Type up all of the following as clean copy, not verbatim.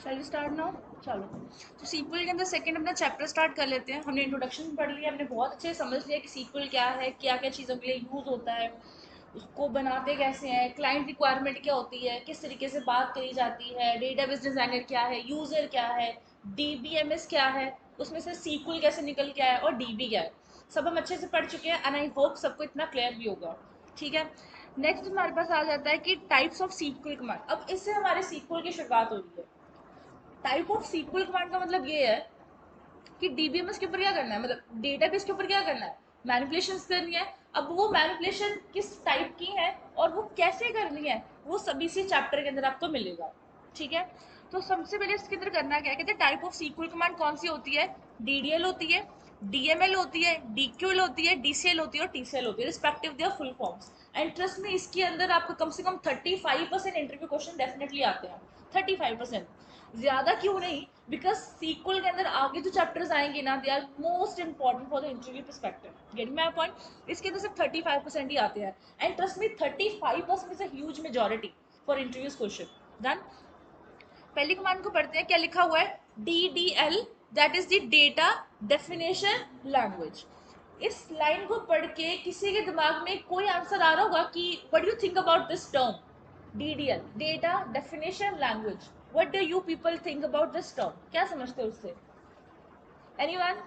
शैल start now. चलो, तो sequel के अंदर सेकंड अपना चैप्टर स्टार्ट कर लेते हैं। हमने इंट्रोडक्शन पढ़ लिया, हमने बहुत अच्छे से समझ लिया कि सीक्वल क्या है, क्या क्या चीज़ों के लिए यूज़ होता है, उसको बनाते कैसे हैं, क्लाइंट रिक्वायरमेंट क्या होती है, किस तरीके से बात करी जाती है, डेटाबेस डिज़ाइनर क्या है, यूज़र क्या है, डीबीएमएस क्या है, उसमें से सीक्वल कैसे निकल के आया और डीबी क्या है, सब हम अच्छे से पढ़ चुके हैं एंड आई होप सबको इतना क्लियर भी होगा। ठीक है। नेक्स्ट हमारे पास आ जाता है कि टाइप्स ऑफ सीक्वल कमांड। अब इससे हमारे सीक्वल की शुरुआत हो रही है। टाइप ऑफ सीक्वल कमांड का मतलब ये है कि डीबीएमएस के ऊपर क्या करना है, मतलब डेटाबेस के ऊपर क्या करना है, मैनिपुलेशन करनी है। अब वो मैनिपुलेशन किस टाइप की है और वो कैसे करनी है, वो सभी से चैप्टर के अंदर आपको मिलेगा। ठीक है। तो सबसे पहले इसके अंदर करना क्या है, कहते हैं टाइप ऑफ सीक्वल कमांड कौन सी होती है। डीडीएल होती है, डीएमएल होती है, डीक्यूएल होती है, डीसीएल होती है और टीसीएल होती है, respective there full forms. And trust में इसके अंदर आपको कम से कम 35% इंटरव्यू क्वेश्चन डेफिनेटली आते हैं। 35%, ज्यादा क्यों नहीं, बिकॉज सीक्वल के अंदर आगे जो चैप्टर्स आएंगे ना, they are most important for the interview perspective. Getting my point. इसके अंदर सिर्फ 35% ही आते हैं and trust me 35% is a huge majority for interviews question. Done. पहली कमांड को पढ़ते हैं, क्या लिखा हुआ है। D D L, that is the data definition language. इस लाइन को पढ़ के किसी के दिमाग में कोई आंसर आ रहा होगा कि what do you think about this term DDL, data definition language. What do you people think about this term, क्या समझते हो उससे। एनीवन।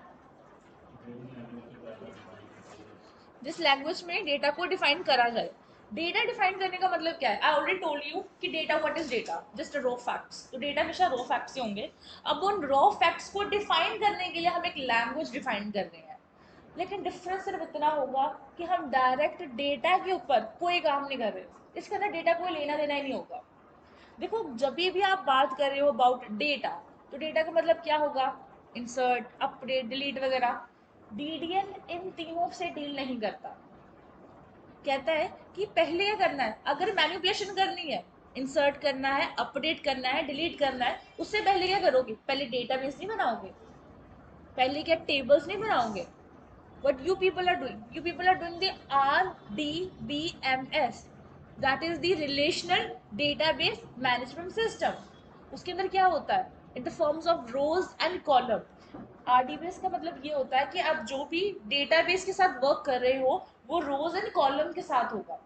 जिस लैंग्वेज में डेटा को डिफाइन करा जाए। डेटा डिफाइन करने का मतलब क्या है, आई ऑलरेडी टोल्ड यू कि data what is data, just raw facts. तो डेटा हमेशा रॉ फैक्ट्स से होंगे। अब उन रॉ फैक्ट्स को डिफाइन करने के लिए हम एक लैंग्वेज डिफाइन कर रहे हैं। लेकिन डिफरेंस सिर्फ इतना होगा कि हम डायरेक्ट डेटा के ऊपर कोई काम नहीं कर रहे। इसके अंदर डेटा कोई लेना देना ही नहीं होगा। देखो, जब भी आप बात कर रहे हो अबाउट डेटा, तो डेटा का मतलब क्या होगा, इंसर्ट, अपडेट, डिलीट वगैरह। डीडीएल इन तीनों से डील नहीं करता। कहता है कि पहले क्या करना है, अगर मैनिपुलेशन करनी है, इंसर्ट करना है, अपडेट करना है, डिलीट करना है, उससे पहले क्या करोगे, पहले डेटाबेस नहीं बनाओगे, पहले क्या टेबल्स नहीं बनाओगे। what you people are doing the RDBMS, that is the relational database management system। उसके अंदर क्या होता है, in the forms of rows and column। RDBMS का मतलब ये होता है कि आप जो भी डेटाबेस के साथ वर्क कर रहे हो, वो रोज एंड कॉलम के साथ होगा।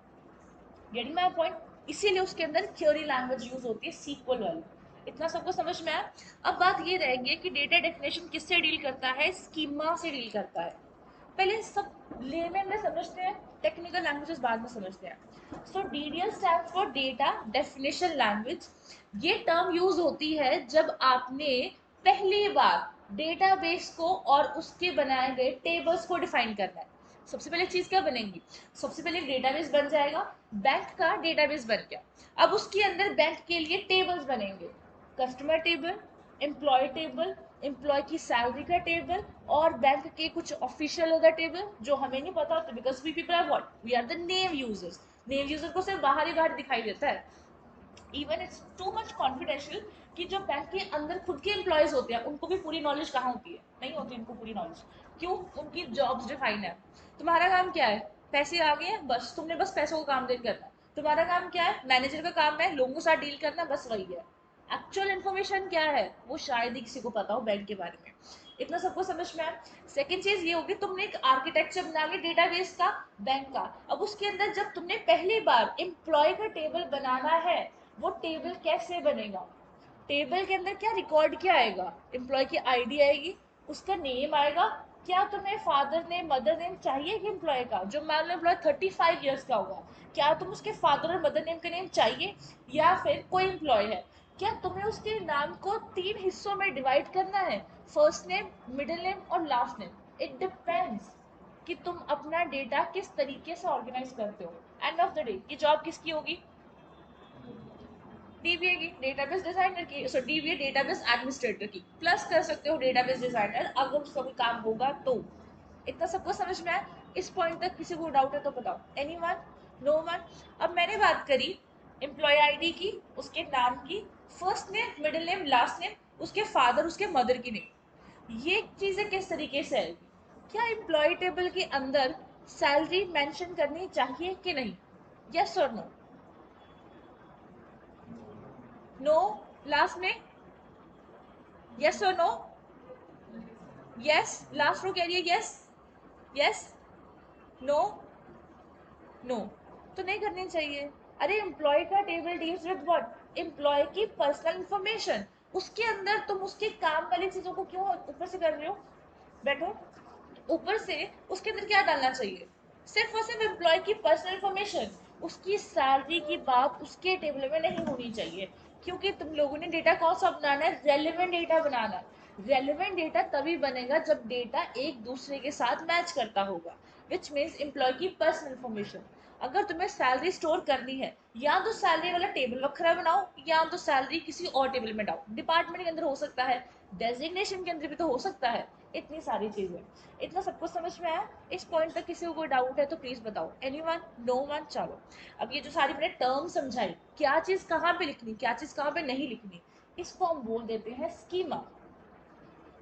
Getting my point. इसीलिए उसके अंदर थ्योरी लैंग्वेज यूज होती है, सीक्वल वाली। इतना सबको समझ में आया। अब बात ये रहेगी कि डेटा डेफिनेशन किससे डील करता है, स्कीमा से डील करता है। पहले सब लेमन में समझते हैं, टेक्निकल लैंग्वेजेस बाद में समझते हैं। So DDL stands for data definition language. ये टर्म यूज होती है जब आपने पहली बार डेटाबेस को और उसके बनाए गए टेबल्स को डिफाइन करना है। सबसे पहले चीज क्या बनेगी, सबसे पहले डेटाबेस बन जाएगा। बैंक का डेटाबेस बन गया। अब उसके अंदर बैंक के लिए टेबल्स बनेंगे, customer table, employ table, employ की सैलरी का टेबल, और बैंक के कुछ ऑफिशियल अदर टेबल जो हमें नहीं पता होता, because we people are what, we are the name users. Name user को सिर्फ बाहर ही बाहर दिखाई देता है। Even it's too much confidential कि जो बैंक के अंदर खुद के एम्प्लॉयज होते हैं, उनको भी पूरी नॉलेज कहाँ होती है, नहीं होती उनको पूरी नॉलेज। क्यों, उनकी जॉब्स डिफाइन है। तुम्हारा काम क्या है, पैसे आ गए हैं बस, तुमने बस पैसों को काम देन करना है। तुम्हारा काम क्या है, मैनेजर का काम है लोगों के साथ डील करना, बस वही है। एक्चुअल इन्फॉर्मेशन क्या है, वो शायद ही किसी को पता हो बैंक के बारे में। इतना सबको समझ में आया। सेकंड चीज ये होगी, तुमने एक आर्किटेक्चर बना लिया डेटाबेस का, बैंक का। अब उसके अंदर जब तुमने पहली बार एम्प्लॉय का टेबल बनाना है, वो टेबल कैसे बनेगा, टेबल के अंदर क्या रिकॉर्ड क्या आएगा, एम्प्लॉय की आईडी आएगी, उसका नेम आएगा। क्या तुम्हें फादर नेम मदर नेम चाहिए कि एम्प्लॉय का, जो मान लो एम्प्लॉय 35 ईयर्स का होगा, क्या तुम उसके फादर और मदर नेम का नेम चाहिए। या फिर कोई एम्प्लॉय है, क्या तुम्हें उसके नाम को 3 हिस्सों में डिवाइड करना है, फर्स्ट नेम, मिडिल नेम और लास्ट नेम। इट डिपेंड्स कि तुम अपना डेटा किस तरीके से ऑर्गेनाइज करते हो। एंड ऑफ द डे ये जॉब किसकी होगी, डीबीए की, डेटाबेस डिजाइनर की। सो डीबीए डेटाबेस एडमिनिस्ट्रेटर की, प्लस कर सकते हो डेटाबेस डिजाइनर अगर उसका कोई काम होगा तो। इतना सबको समझ में आया। इस पॉइंट तक किसी को डाउट है तो बताओ, एनीवन, नो वन। अब मैंने बात करी एम्प्लॉय आईडी की, उसके नाम की, first name, middle name, last name, उसके फादर उसके मदर की नेम। ये चीजें किस तरीके से आएगी, क्या एम्प्लॉय टेबल के अंदर सैलरी मेंशन करनी चाहिए कि नहीं, यस और नो। नो, लास्ट में यस और नो? यस, लास्ट रो कह रही है यस, यस, नो, नो, तो नहीं करनी चाहिए। अरे एम्प्लॉय का table deals with what? Employ की पर्सनल इंफॉर्मेशन। उसके अंदर तुम उसके काम वाली चीजों को क्यों ऊपर से कर रहे हो? बैठो। ऊपर से उसके अंदर क्या डालना चाहिए? सिर्फ और सिर्फ एम्प्लॉय की पर्सनल इंफॉर्मेशन। उसकी सैलरी की बात उसके टेबल में नहीं होनी चाहिए, क्योंकि तुम लोगों ने डेटा कौन सा बनाना है? रेलिवेंट डेटा बनाना है। रेलिवेंट डेटा तभी बनेगा जब डेटा एक दूसरे के साथ मैच करता होगा, विच मीन्स एम्प्लॉय की पर्सनल इंफॉर्मेशन। अगर तुम्हें सैलरी स्टोर करनी है, या तो सैलरी वाला टेबल वखरा बनाओ, या तो सैलरी किसी और टेबल में डालो। डिपार्टमेंट के अंदर हो सकता है, डेजिग्नेशन के अंदर भी तो हो सकता है। इतनी सारी चीजें। इतना सब कुछ समझ में आया? इस पॉइंट तक किसी को कोई डाउट है तो प्लीज बताओ। एनीवन? No one? चलो। अब ये जो सारी मैंने टर्म समझाई, क्या चीज कहाँ पे लिखनी, क्या चीज कहाँ पे नहीं लिखनी, इसको हम बोल देते हैं स्कीमा।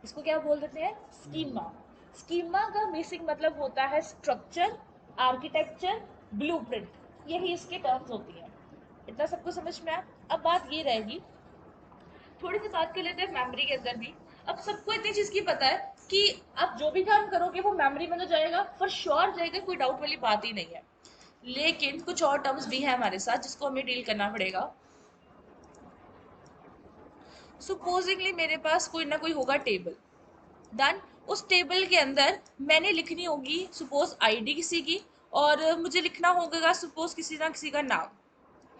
इसको क्या बोल देते हैं? स्कीमा। स्कीमा का बेसिक मतलब होता है स्ट्रक्चर, आर्किटेक्चर, ब्लूप्रिंट। यही इसके टर्म्स होती हैं। इतना सबको समझ में आया? अब बात ये रहेगी, थोड़ी सी बात कर लेते हैं मेमोरी के अंदर भी। अब सबको इतनी चीज की पता है कि आप जो भी काम करोगे वो मेमोरी में तो जाएगा, फॉर श्योर जाएगा, कोई डाउट वाली बात ही नहीं है। लेकिन कुछ और टर्म्स भी है हमारे साथ जिसको हमें डील करना पड़ेगा। सुपोजिंगली मेरे पास कोई ना कोई होगा टेबल, डन। उस टेबल के अंदर मैंने लिखनी होगी सपोज आईडी किसी की, और मुझे लिखना होगा सपोज किसी ना किसी का नाम।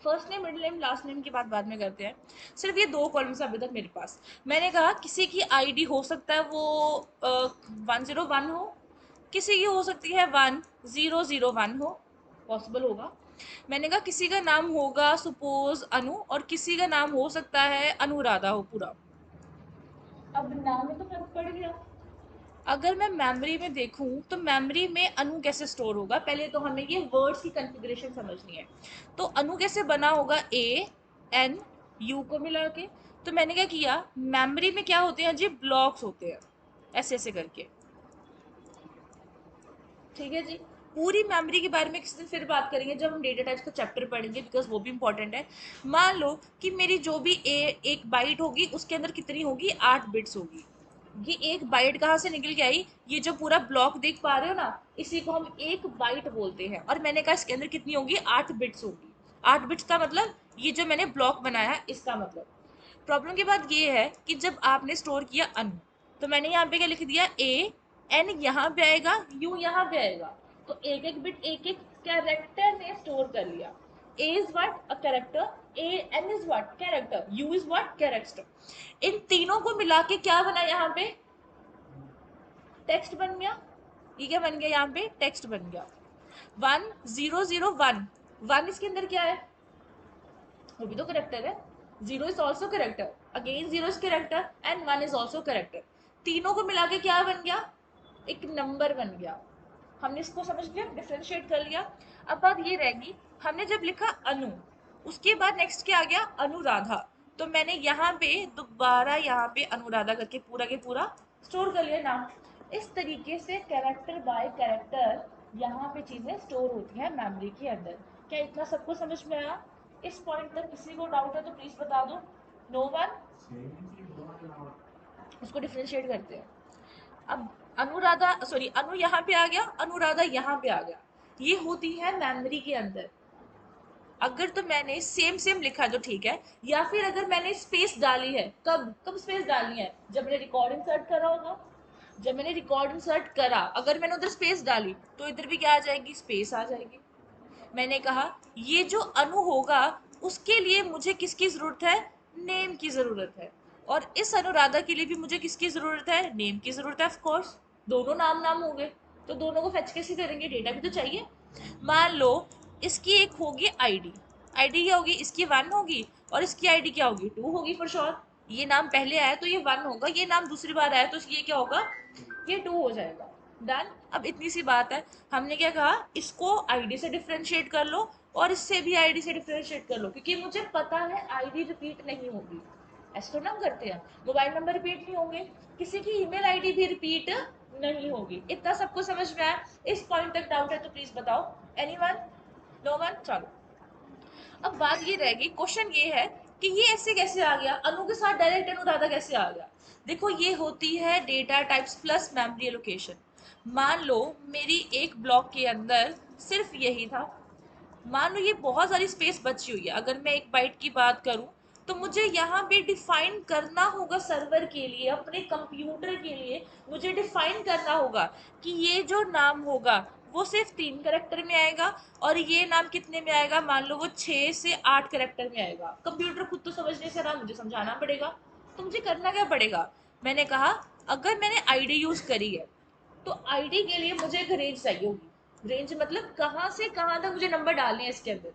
First name, middle name, last name की बात बाद में करते हैं। सिर्फ ये दो कॉलम्स अभी तक मेरे पास। मैंने कहा किसी की आईडी हो सकता है वो 101 हो, किसी की हो सकती है 1001 हो, पॉसिबल होगा। मैंने कहा किसी का नाम होगा सपोज अनु, और किसी का नाम हो सकता है अनुराधा हो पूरा। अब नाम में तो फर्क पड़ गया। अगर मैं मेमोरी में देखूं तो मेमोरी में अनु कैसे स्टोर होगा, पहले तो हमें ये वर्ड्स की कॉन्फ़िगरेशन समझनी है। तो अनु कैसे बना होगा? ए एन यू को मिला के। तो मैंने क्या किया, मेमोरी में क्या होते हैं जी? ब्लॉक्स होते हैं, ऐसे ऐसे करके। ठीक है जी। पूरी मेमोरी के बारे में किसी दिन फिर बात करेंगे जब हम डेटा टाइप्स का चैप्टर पढ़ेंगे, बिकॉज वो भी इंपॉर्टेंट है। मान लो कि मेरी जो भी एक बाइट होगी उसके अंदर कितनी होगी? 8 बिट्स होगी। ये एक बाइट कहाँ से निकल के आई? ये जो पूरा ब्लॉक देख पा रहे हो ना, इसी को हम एक बाइट बोलते हैं। और मैंने कहा इसके अंदर कितनी होगी? 8 बिट्स होगी। 8 बिट्स का मतलब ये जो मैंने ब्लॉक बनाया इसका मतलब। प्रॉब्लम की बात ये है कि जब आपने स्टोर किया अनु, तो मैंने यहाँ पे क्या लिख दिया? ए एन यहाँ पे आएगा, यू यहाँ पे आएगा। तो एक एक बिट एक एक कैरेक्टर ने स्टोर कर लिया। A is what? A character. A N is what? Character. U is what? Character. इन तीनों को मिला के क्या बना यहाँ पे? टेक्स्ट बन गया। ये क्या बन गया? यहाँ पे टेक्स्ट बन गया। 1001, वन इसके अंदर क्या है? वो भी तो करेक्टर है। Zero is also character, again zero is character, and one is also character. तीनों को मिला के क्या बन गया? एक नंबर बन गया। हमने इसको समझ लिया, डिफ्रेंशिएट कर लिया। अब बात ये रहेगी, हमने जब लिखा अनु, उसके बाद नेक्स्ट क्या आ गया? अनुराधा। तो मैंने यहाँ पे दोबारा यहाँ पे अनुराधा करके पूरा के पूरा स्टोर कर लिया नाम। इस तरीके से कैरेक्टर बाय कैरेक्टर यहाँ पे चीजें स्टोर होती हैं मेमोरी के अंदर। क्या इतना सबको समझ में आया? इस पॉइंट तक किसी को डाउट है तो प्लीज बता दो। No one? उसको डिफ्रेंशिएट करते हैं। अब अनुराधा, सॉरी अनु यहाँ पे आ गया, अनुराधा यहाँ पे आ गया। ये होती है मेमोरी के अंदर। अगर तो मैंने सेम सेम लिखा तो ठीक है, या फिर अगर मैंने स्पेस डाली है, कब कब स्पेस डालनी है? जब मैंने रिकॉर्ड इंसर्ट करा होगा। जब मैंने रिकॉर्ड इंसर्ट करा, अगर मैंने उधर स्पेस डाली तो इधर भी क्या आ जाएगी? स्पेस आ जाएगी। मैंने कहा ये जो अनु होगा उसके लिए मुझे किसकी जरूरत है? नेम की जरूरत है। और इस अनुराधा के लिए भी मुझे किसकी जरूरत है? नेम की जरूरत है। ऑफ कोर्स दोनों नाम नाम हो गए, तो दोनों को फेच कैसे करेंगे? डेटा भी तो चाहिए। मान लो इसकी एक होगी आईडी, आईडी क्या होगी? इसकी 1 होगी, और इसकी आईडी क्या होगी? 2 होगी फॉर श्योर। ये नाम पहले आया तो ये 1 होगा, ये नाम दूसरी बार आया तो ये क्या होगा? ये 2 हो जाएगा। डन। अब इतनी सी बात है, हमने क्या कहा? इसको आईडी से डिफ्रेंशिएट कर लो, और इससे भी आईडी से डिफ्रेंशिएट कर लो, क्योंकि मुझे पता है आईडी रिपीट नहीं होगी। ऐसे तो ना हम करते हैं, मोबाइल नंबर रिपीट नहीं होंगे, किसी की ईमेल आईडी भी रिपीट नहीं होगी। इतना सबको समझ में आया? इस पॉइंट तक डाउट है तो प्लीज बताओ। एनीवन? No one? चलो। अब बात ये रहेगी, क्वेश्चन ये है कि ये ऐसे कैसे आ गया, अनु के साथ डायरेक्ट अनुराधा कैसे आ गया। देखो ये होती है data types plus memory allocation. मान लो मेरी एक ब्लॉक के अंदर सिर्फ यही था, मान लो ये बहुत सारी स्पेस बची हुई है, अगर मैं एक बाइट की बात करूं तो मुझे यहाँ पे डिफाइन करना होगा सर्वर के लिए, अपने कंप्यूटर के लिए मुझे डिफाइन करना होगा कि ये जो नाम होगा वो सिर्फ 3 करेक्टर में आएगा, और ये नाम कितने में आएगा, मान लो वो 6 से 8 करेक्टर में आएगा। कंप्यूटर खुद तो समझने से रहा, मुझे समझाना पड़ेगा। तो मुझे करना क्या पड़ेगा, मैंने कहा अगर मैंने आईडी यूज करी है तो आईडी के लिए मुझे एक रेंज चाहिए होगी। रेंज मतलब कहाँ से कहाँ तक मुझे नंबर डालने हैं इसके अंदर।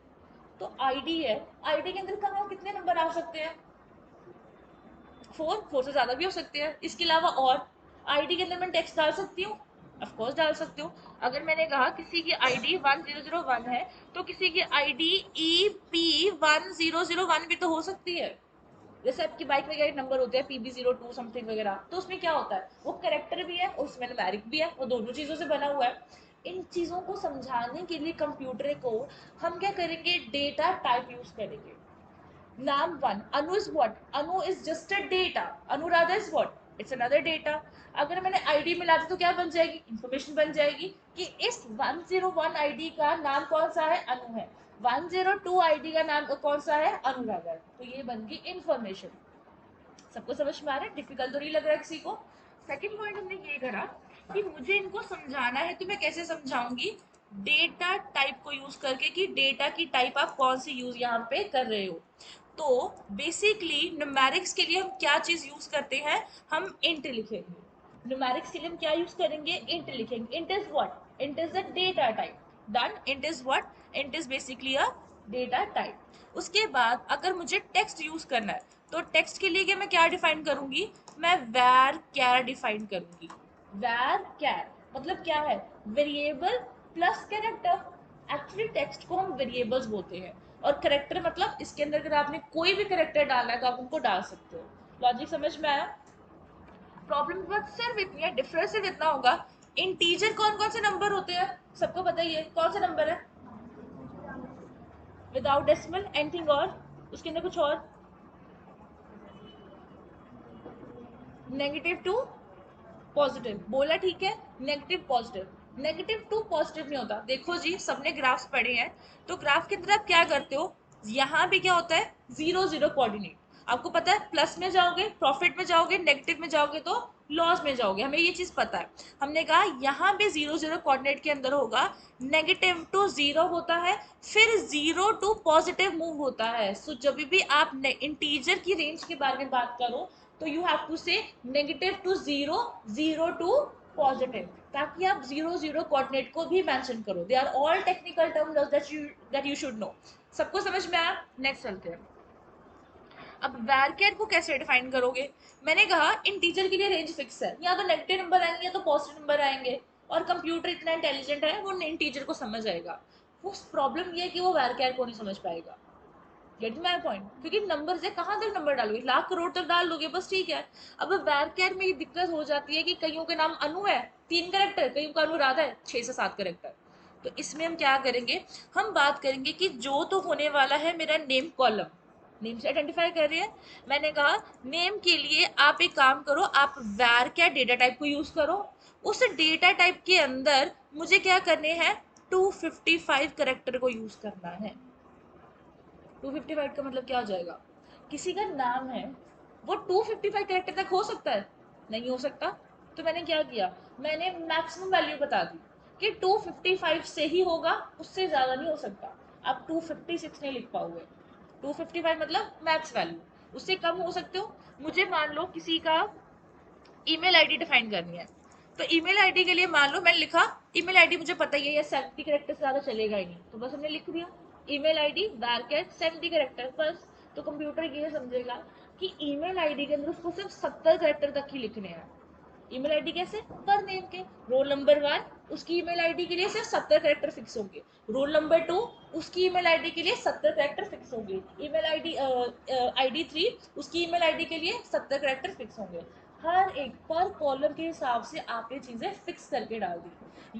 तो आईडी है, आईडी के अंदर कहाँ कितने नंबर आ सकते हैं, 4 से ज्यादा भी हो सकते हैं। इसके अलावा और आईडी के अंदर मैं टेक्स्ट डाल सकती हूँ, ऑफ कोर्स डाल सकती हूँ। अगर मैंने कहा किसी की आईडी 1001 है तो किसी की आईडी EP1001 भी तो हो सकती है। जैसे आपकी बाइक वगैरह नंबर होते हैं PB02 समथिंग वगैरह, तो उसमें क्या होता है, वो करेक्टर भी है और उसमें न्यूमेरिक भी है, वो दोनों चीजों से बना हुआ है। इन चीजों को समझाने के लिए कंप्यूटर को हम क्या करेंगे, डेटा टाइप यूज करेंगे। नाम one, Anu is what, Anu is just a data, Anuradha is what, it's another data. अगर मैंने आईडी मिला दी तो क्या बन जाएगी, इंफॉर्मेशन बन जाएगी कि इस 101 आईडी का नाम कौन सा है, अनु है। 102 आईडी का नाम कौन सा है, अनुराधा है। तो ये बन गई इंफॉर्मेशन। सबको समझ में आ रहा है, डिफिकल्ट तो नहीं लग रहा है किसी को। सेकंड पॉइंट हमने ये करा कि मुझे इनको समझाना है, तो मैं कैसे समझाऊंगी, डेटा टाइप को यूज करके, कि डेटा की टाइप आप कौन सी यूज यहाँ पे कर रहे हो। तो बेसिकली न्यूमेरिक्स के लिए हम क्या चीज यूज करते हैं, हम इंट लिखेंगे। न्यूमेरिक्स के लिए हम क्या यूज करेंगे, इंट लिखेंगे। Int is what, int is the data type. Done, int is what, int is basically a data type. उसके बाद अगर मुझे टेक्स्ट यूज करना है तो टेक्स्ट के लिए मैं क्या डिफाइन करूंगी, मैं वैर कैर डिफाइन करूंगी। वैर कैर मतलब क्या है, variable plus character. Actually text को हम वेरिएबल्स बोलते हैं, और करेक्टर मतलब इसके अंदर अगर आपने कोई भी करेक्टर डालना है तो आप उनको डाल सकते हो। लॉजिक समझ में आया। प्रॉब्लम बस सिर्फ इतनी है, डिफरेंस सिर्फ इतना होगा, इंटीजर कौन कौन से नंबर होते हैं सबको पता ही है, कौन सा नंबर है विदाउट डेसिमल, एनीथिंग और उसके अंदर कुछ और, नेगेटिव टू पॉजिटिव बोला, ठीक है। Negative positive, negative to positive नहीं होता। देखो जी सबने ग्राफ्स पढ़े हैं, तो ग्राफ के अंदर आप क्या करते हो, यहाँ पे क्या होता है, 0 0 कोऑर्डिनेट। आपको पता है प्लस में जाओगे प्रॉफिट में जाओगे, नेगेटिव में जाओगे तो लॉस में जाओगे, हमें ये चीज पता है। हमने कहा यहाँ पे 0 0 कोऑर्डिनेट के अंदर होगा, -2 0 होता है, फिर 0 to पॉजिटिव मूव होता है। सो जब भी आप इंटीजर की रेंज के बारे में बात करो तो यू हैव टू से -2 0, 0 to पॉजिटिव, ताकि आप 0 0 कोऑर्डिनेट को भी मेंशन करो। They are all technical terms that you should know. सबको समझ में आया, नेक्स्ट चलते हैं। अब वैरकेट को कैसे डिफाइन करोगे, मैंने कहा इंटीजर के लिए रेंज फिक्स है, या तो नेगेटिव नंबर आएंगे या तो पॉजिटिव नंबर आएंगे, और कंप्यूटर इतना इंटेलिजेंट है वो इंटीजर को समझ जाएगा। वो प्रॉब्लम ये है कि वो वैरकेट को नहीं समझ पाएगा। गेट माई पॉइंट, क्योंकि नंबर से कहाँ तक नंबर डालोगे, लाख करोड़ तक डाल दोगे बस, ठीक है। अब वैरकैट में ये दिक्कत हो जाती है कि कईयों के नाम अनु है 3 करेक्टर, कईयों का अनुराधा है 6 से 7 करेक्टर। तो इसमें हम क्या करेंगे, हम बात करेंगे कि जो तो होने वाला है मेरा नेम कॉलम, नेम से आइडेंटिफाई कर रहे हैं। मैंने कहा नेम के लिए आप एक काम करो, आप वैरकैट डेटा टाइप को यूज करो। उस डेटा टाइप के अंदर मुझे क्या करने हैं, 255 करेक्टर को यूज करना है। 255 का मतलब क्या हो जाएगा, किसी का नाम है वो 255 कैरेक्टर तक हो सकता है, नहीं हो सकता। तो मैंने क्या किया, मैंने मैक्सिमम वैल्यू बता दी कि 255 से ही होगा, उससे ज्यादा नहीं हो सकता। आप 256 नहीं लिख पाओगे, 255 मतलब मैक्स वैल्यू, उससे कम हो सकते हो। मुझे मान लो किसी का ईमेल आईडी डिफाइन करनी है, तो ईमेल आईडी के लिए मान लो मैंने लिखा, ईमेल आईडी मुझे पता ही है ये 70 कैरेक्टर से ज्यादा चलेगा ही नहीं, तो बस हमने लिख दिया ईमेल आईडी वैरकैट 70 कैरेक्टर बस। तो कंप्यूटर ये समझेगा कि ईमेल आईडी के अंदर उसको सिर्फ 70 कैरेक्टर तक ही लिखने हैं। ईमेल आईडी कैसे, पर नेम के, रोल नंबर 1 उसकी ईमेल आईडी के लिए सिर्फ 70 कैरेक्टर फिक्स होंगे, रोल नंबर 2 उसकी ईमेल आईडी के लिए 70 कैरेक्टर फिक्स होंगे, ईमेल आईडी आईडी 3 उसकी ईमेल आईडी के लिए 70 कैरेक्टर फिक्स होंगे। हर एक पर कॉलम के हिसाब से आप ये चीजें फिक्स करके डाल दी।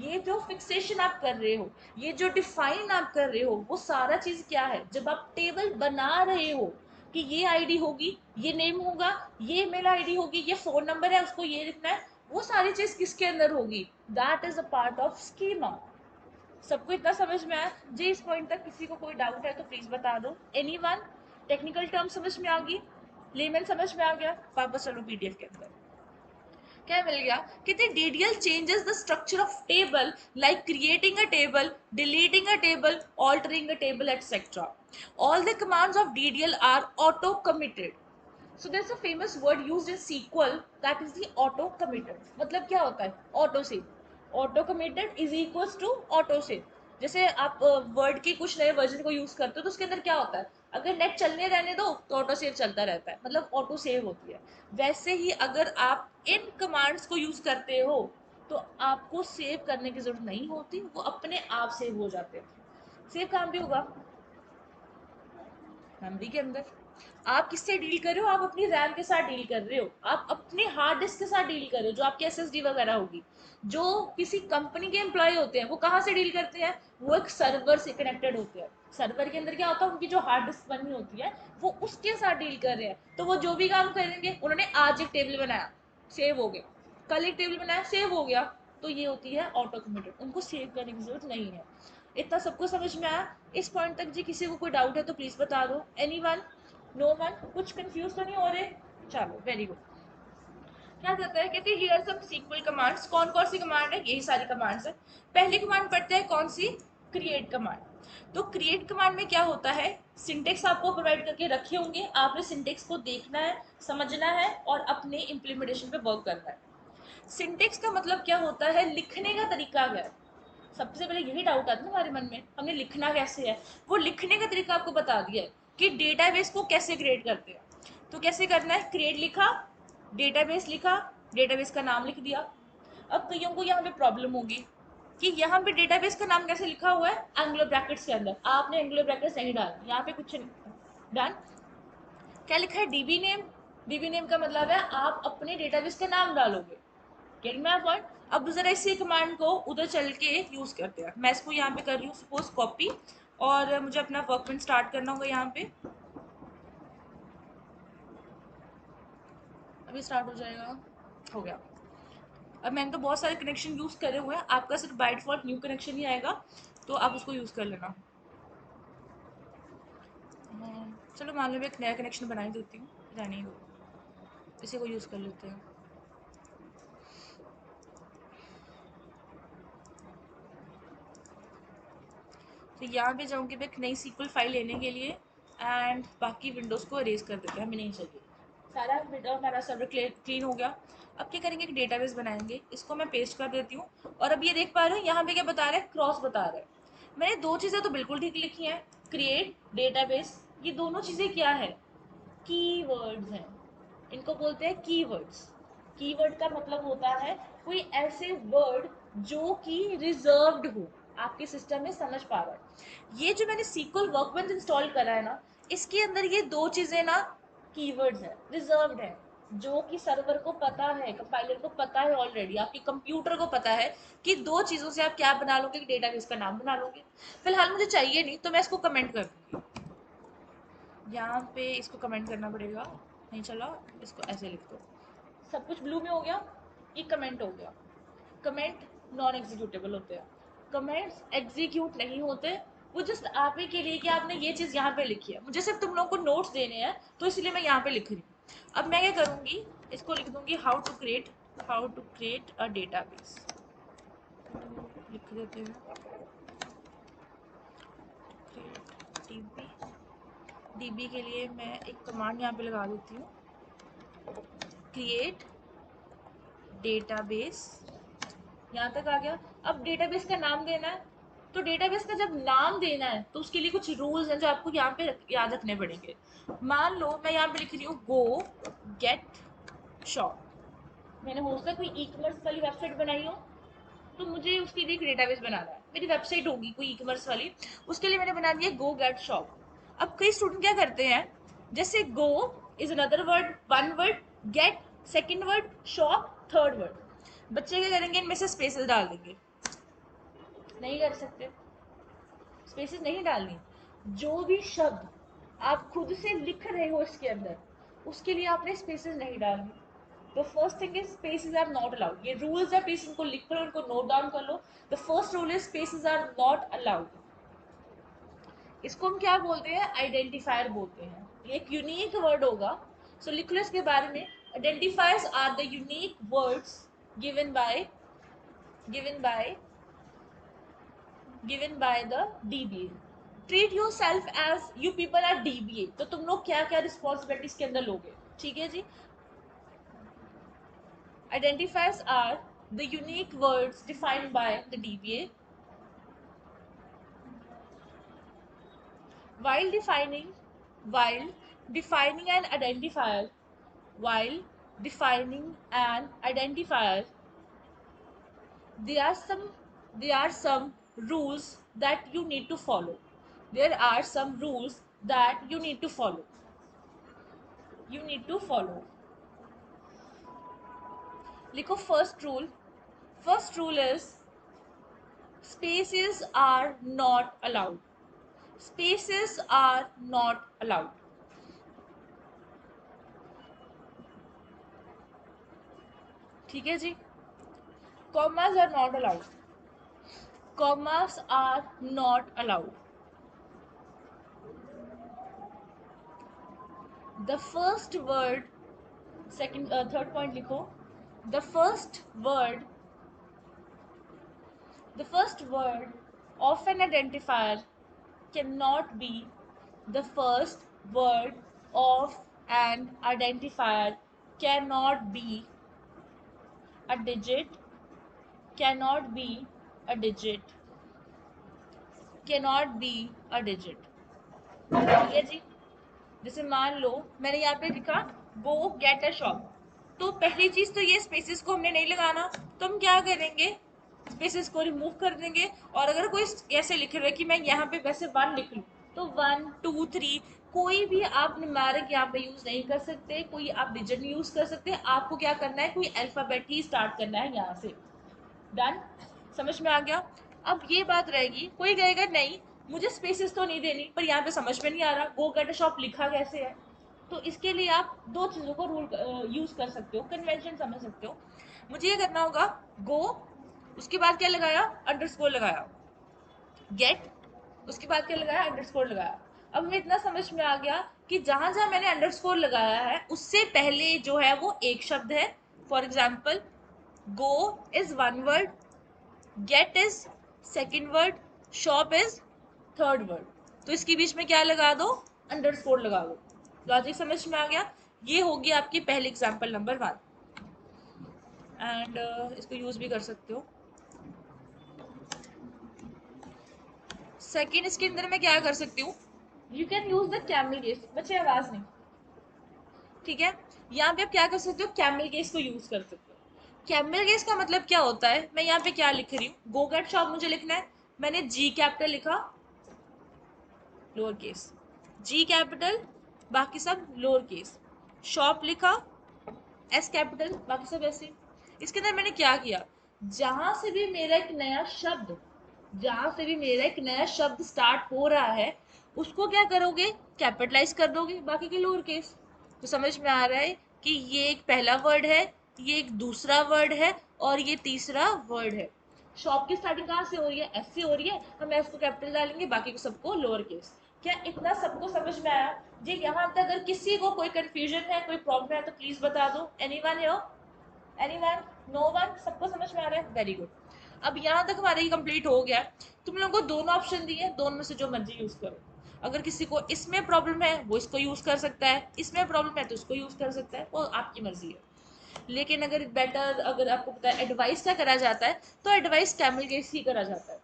ये जो फिक्सेशन आप कर रहे हो, ये जो डिफाइन आप कर रहे हो, वो सारा चीज क्या है, जब आप टेबल बना रहे हो कि ये आईडी होगी, ये नेम होगा, ये मेल आईडी होगी, ये फोन नंबर है, उसको ये लिखना है, वो सारी चीज किसके अंदर होगी? That is a part of schema. सबको इतना समझ में आया जी? इस पॉइंट तक किसी को कोई डाउट है तो प्लीज बता दो। एनीवन? टेक्निकल टर्म समझ में आ गई, लेमन समझ में आ गया? वापस चलो पीडीएफ के अंदर क्या मिल गया? कहते DDL changes the structure of table like creating a table, deleting a table, altering a table etcetera. All the commands of DDL are auto committed. So there's a famous word used in SQL that is the auto committed. मतलब क्या होता है? Auto save. Auto committed is equals to auto save. जैसे आप word के कुछ नए version को यूज करते हो तो उसके अंदर क्या होता है? अगर नेट चलने रहने दो तो ऑटो सेव चलता रहता है, मतलब ऑटो सेव होती है। वैसे ही अगर आप इन कमांड्स को यूज करते हो तो आपको सेव करने की जरूरत नहीं होती, वो अपने आप सेव हो जाते हैं। सेव कहाँ भी होगा? मेमोरी के अंदर। आप किससे डील कर रहे हो? आप अपनी रैम के साथ डील कर रहे हो, आप अपने हार्ड डिस्क के साथ डील कर रहे हो, जो आपकी एसएसडी वगैरह होगी। जो किसी कंपनी के एम्प्लॉय होते हैं वो कहाँ से डील करते हैं? वो एक सर्वर से कनेक्टेड होते हैं। सर्वर के अंदर क्या होता है? उनकी जो हार्ड डिस्क बनी होती है वो उसके साथ डील कर रहे हैं, तो वो जो भी काम करेंगे, उन्होंने आज एक टेबल बनाया, सेव हो गया, कल एक टेबल बनाया, सेव हो गया, तो ये होती है ऑटो कमिटेड। उनको सेव करने की जरूरत नहीं है। इतना सबको समझ में आया? इस पॉइंट तक जी किसी को कोई डाउट है तो प्लीज बता दो। एनीवन? No one? कुछ कंफ्यूज तो नहीं हो रहे? चलो वेरी गुड। क्या कहता है? कहते हैं हियर सम सीक्वल कमांड्स। कौन कौन सी कमांड है? यही सारी कमांड्स है। पहली कमांड पढ़ते हैं, कौन सी? Create command. तो क्रिएट कमांड में क्या होता है? सिंटेक्स आपको प्रोवाइड करके रखे होंगे, आपने सिंटेक्स को देखना है, समझना है और अपने इम्प्लीमेंटेशन पे वर्क करना है। सिंटेक्स का मतलब क्या होता है? लिखने का तरीका क्या है? सबसे पहले यही डाउट आता है हमारे मन में, हमने लिखना कैसे है? वो लिखने का तरीका आपको बता दिया है कि डेटाबेस को कैसे क्रिएट करते हैं। तो कैसे करना है? क्रिएट लिखा, डेटाबेस लिखा, डेटाबेस का नाम लिख दिया। अब कईयों को यहाँ पे प्रॉब्लम होगी कि यहाँ पे डेटाबेस का नाम कैसे लिखा हुआ है? एंगुलर ब्रैकेट्स के अंदर। आपने एंगुलर ब्रैकेट्स नहीं डाला, यहाँ पे कुछ डन। क्या लिखा है? DB name. डीबी नेम का मतलब है आप अपने डेटाबेस का नाम डालोगे। Gate my point? अब जरा इसी कमांड को उधर चल के यूज करते हैं। मैं इसको यहाँ पे कर रही हूँ सपोज कॉपी, और मुझे अपना वर्कमेंट स्टार्ट करना होगा यहाँ पे। अभी स्टार्ट हो जाएगा। हो गया। अब मैंने तो बहुत सारे कनेक्शन यूज करे हुए हैं, आपका सिर्फ बाय डिफॉल्ट न्यू कनेक्शन ही आएगा, तो आप उसको यूज कर लेना। चलो मान लो मैं एक नया कनेक्शन बना ही देती हूँ, रहने दो, इसी को यूज कर लेते हैं। तो यहाँ पे जाऊँगी मैं एक नई सीक्वल फाइल लेने के लिए, एंड बाकी विंडोज़ को अरेज कर देते हैं, हमें नहीं चाहिए। सारा विंडो हमारा सर्वर क्लीन हो गया। अब क्या करेंगे? एक डेटाबेस बनाएंगे, इसको मैं पेस्ट कर देती हूँ। और अब ये देख पा रहे हो यहाँ पे क्या बता रहा है? क्रॉस बता रहा है। मैंने दो चीज़ें तो बिल्कुल ठीक लिखी हैं, क्रिएट, डेटाबेस। ये दोनों चीज़ें क्या है? कीवर्ड्स हैं। इनको बोलते हैं कीवर्ड्स। कीवर्ड का मतलब होता है कोई ऐसे वर्ड जो कि रिजर्व्ड हो, आपके सिस्टम में समझ पा रहा है। ये जो मैंने सीक्वल वर्कबेंच इंस्टॉल करा है ना, इसके अंदर ये दो चीजें ना कीवर्ड्स हैं, रिजर्व्ड है, जो कि सर्वर को पता है, कंपाइलर को पता है, ऑलरेडी आपके कंप्यूटर को पता है कि दो चीजों से आप क्या बना लोगे? डेटाबेस का नाम बना लोगे। फिलहाल मुझे चाहिए नहीं तो मैं इसको कमेंट कर दूंगी। यहाँ पे इसको कमेंट करना पड़ेगा, नहीं चला, इसको ऐसे लिख दो। सब कुछ ब्लू में हो गया, ये कमेंट हो गया। कमेंट नॉन एग्जीक्यूटेबल होते हैं, कमेंट्स एग्जीक्यूट नहीं होते। वो जस्ट आप ही के लिए कि आपने ये चीज़ यहाँ पे लिखी है, मुझे सिर्फ तुम लोगों को नोट्स देने हैं, तो इसलिए मैं यहाँ पे लिख रही हूँ। अब मैं क्या करूँगी? इसको लिख दूँगी how to create a database, लिख देते हैं डीबी। डीबी के लिए मैं एक कमांड यहाँ पे लगा देती हूँ, क्रिएट डेटाबेस। यहाँ तक आ गया। अब डेटाबेस का नाम देना है, तो डेटाबेस का जब नाम देना है तो उसके लिए कुछ रूल्स हैं जो आपको यहाँ पे याद रखने पड़ेंगे। मान लो मैं यहाँ पे लिख रही हूँ गो गेट शॉप। मैंने हो सकता है कोई ई कॉमर्स वाली वेबसाइट बनाई हो, तो मुझे उसके लिए एक डेटाबेस बनाना है। मेरी वेबसाइट होगी कोई ई कॉमर्स वाली, उसके लिए मैंने बना दिया गो गेट शॉप। अब कई स्टूडेंट क्या करते हैं, जैसे go is another word, one word, get second word, shop third word. बच्चे क्या करेंगे? इनमें से स्पेसेस डाल देंगे। नहीं कर सकते, स्पेसेस नहीं डालनी। जो भी शब्द आप खुद से लिख रहे हो इसके अंदर, उसके लिए आपने स्पेसेस नहीं डालनी। The first thing is spaces are not allowed. ये रूल्स है, प्लीज इनको लिख कर उनको नोट डाउन कर लो। The first rule is spaces are not allowed. इसको हम क्या बोलते हैं? आइडेंटिफायर बोलते हैं। ये एक यूनिक वर्ड होगा, सो लिख लो इसके बारे में। Identifiers are the unique words given by given by given by the DBA. Treat yourself as you people are DBA. तो तुम लोग क्या क्या रिस्पॉन्सिबिलिटीज के अंदर लोगे? ठीक है जी। Identifiers are the unique words defined by the DBA. While defining, while defining an identifier, while defining an identifier, there are some there are some rules that you need to follow. There are some rules that you need to follow. You need to follow. लिखो first rule. First rule is spaces are not allowed. Spaces are not allowed. ठीक है जी। Commas are not allowed. Commas are not allowed. The first word, third point लिखो. The first word, the first word of an identifier cannot be the first word of an identifier cannot be a digit, cannot be a digit, cannot be a digit. ठीक है जी। जैसे मान लो मैंने यहाँ पे लिखा गो get a shop, तो पहली चीज तो ये स्पेसेस को हमने नहीं लगाना, तो हम क्या करेंगे? स्पेसेस को रिमूव कर देंगे। और अगर कोई ऐसे लिख रहा है कि मैं यहाँ पे वैसे 1 लिख लूँ, तो 1 2 3 कोई भी आप न्यूमेरिक यहाँ पे यूज नहीं कर सकते, कोई आप डिजिट नहीं यूज कर सकते। आपको क्या करना है? कोई अल्फाबेट ही स्टार्ट करना है यहाँ से। डन? समझ में आ गया? अब ये बात रहेगी, कोई कहेगा नहीं मुझे स्पेसेस तो नहीं देनी, पर यहाँ पे समझ में नहीं आ रहा गो गेट अ शॉप लिखा कैसे है। तो इसके लिए आप दो चीजों को रूल यूज कर सकते हो, कन्वेंशन समझ सकते हो। मुझे ये करना होगा गो, उसके बाद क्या लगाया? अंडरस्कोर लगाया। गेट, उसके बाद क्या लगाया? अंडरस्कोर लगाया। अब हमें इतना समझ में आ गया कि जहां जहां मैंने अंडरस्कोर लगाया है उससे पहले जो है वो एक शब्द है। For example go is 1 word, get is second word, shop is third word. तो इसके बीच में क्या लगा दो? अंडरस्कोर लगा दो। लॉजिक समझ में आ गया? ये होगी आपकी पहली एग्जांपल नंबर 1। एंड इसको यूज भी कर सकते हो। सेकेंड, इसके अंदर मैं क्या कर सकती हूँ? You can use the camel case. बच्चे आवाज नहीं, ठीक है। यहाँ पे आप क्या कर सकते हो? कैमल केस को यूज कर सकते हो। कैमल केस का मतलब क्या होता है? मैं यहाँ पे क्या लिख रही हूँ? गो गेट शॉप मुझे लिखना है, मैंने जी कैपिटल लिखा, लोअर केस, जी कैपिटल, बाकी सब लोअर केस। शॉप लिखा, एस कैपिटल, बाकी सब ऐसे। इसके अंदर मैंने क्या किया? जहां से भी मेरा एक नया शब्द जहां से भी मेरा एक नया शब्द स्टार्ट हो रहा है उसको क्या करोगे? कैपिटलाइज कर दोगे, बाकी के लोअर केस। तो समझ में आ रहा है कि ये एक पहला वर्ड है, ये एक दूसरा वर्ड है, और ये तीसरा वर्ड है। शॉप की स्टार्टिंग कहाँ से हो रही है? एस से हो रही है, हम एस को कैपिटल डालेंगे, बाकी को सबको लोअर केस। क्या इतना सबको समझ में आया जी? यहाँ तक अगर किसी को कोई कंफ्यूजन है, कोई प्रॉब्लम है, तो प्लीज बता दो। Anyone here? Anyone? No one? सबको समझ में आ रहा है? Very good. अब यहाँ तक हमारा ये कंप्लीट हो गया। तुम लोगों को दोनों ऑप्शन दिए, दोनों में से जो मर्जी यूज करो। अगर किसी को इसमें प्रॉब्लम है वो इसको यूज कर सकता है, इसमें प्रॉब्लम है तो इसको यूज कर सकता है, वो आपकी मर्जी है। लेकिन अगर बेटर, अगर आपको पता है एडवाइस क्या करा जाता है, तो एडवाइस कैमल केस ही करा जाता है।